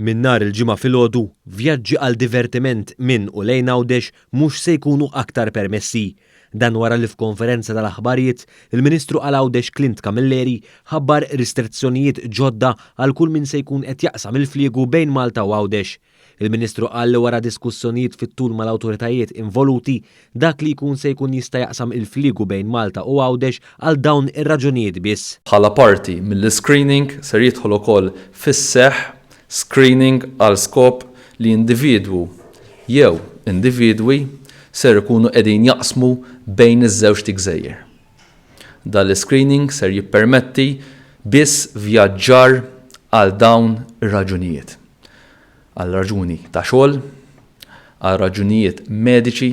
Min nhar il-ġimgħa filgħodu, vjaġġi għal divertiment minn u lejn Għawdex mhux se jkunu aktar permessi. Dan wara li f'konferenza tal-aħbarijiet, il-Ministru għal Għawdex Clint Camilleri ħabbar restrizzjonijiet ġodda għal kull min se jkun qed jaqsam il-fliegu bejn Malta u Għawdex. Il-Ministru qal li wara diskussjonijiet fit-tul mal-awtoritajiet involuti dak li jkun se jkun jista' jaqsam il-fliegu bejn Malta u Għawdex għal dawn ir-raġunijiet biss. Bħala parti mill-screening ser jidħol ukoll fis-seħħ screening għal skop li individwu jew individwi ser ikunu qegħdin jaqsmu bejn iż-żewġ gżejjer. Dan l-screening ser jippermetti biss vjaġġar għal dawn ir-raġunijiet. Għal raġuni ta' xogħol, għal raġunijiet mediċi,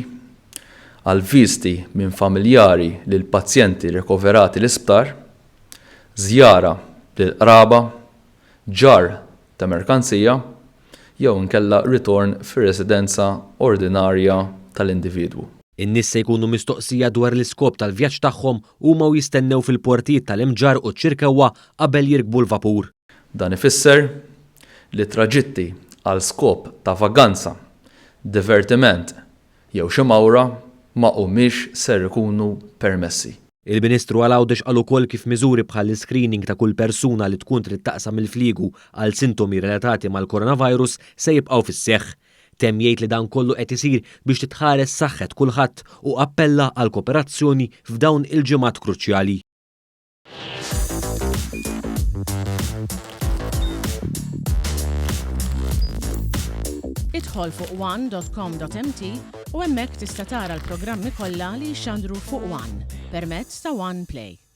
għal viżiti minn familjari lil pazjenti rikoverati l-isptar, żjara lil qraba, ġar ta' merkanzija, jew inkella ritorn fir-residenza ordinarja tal-individwu. In-nies se jkunu mistoqsija dwar l-iskop tal-vjaġġ tagħhom huma jistennew fil-portijiet tal-imġar u ċ-ċirkewwa qabel jirkbu l-vapur. Dan ifisser li traġitti għal skop ta' vaganza, divertiment jew xi mawra ma humiex ser ikunu permessi. Il-Ministru għal Għawdex qal ukoll kif miżuri bħal l-screening ta' kull persuna li tkun trid taqsam il-fliegu għal sintomi relatati mal-coronavirus se jibqgħu fis-seħħ. Temm jgħid li dan kollu qed isir biex titħares saħħet kulħadd u appella għal kooperazzjoni f'dawn il-ġimgħat kruċjali. Idħol fuq one.com.mt u hemmhekk tista' tara l-programmi kollha li jxandru fuq One permezz ta' One Play.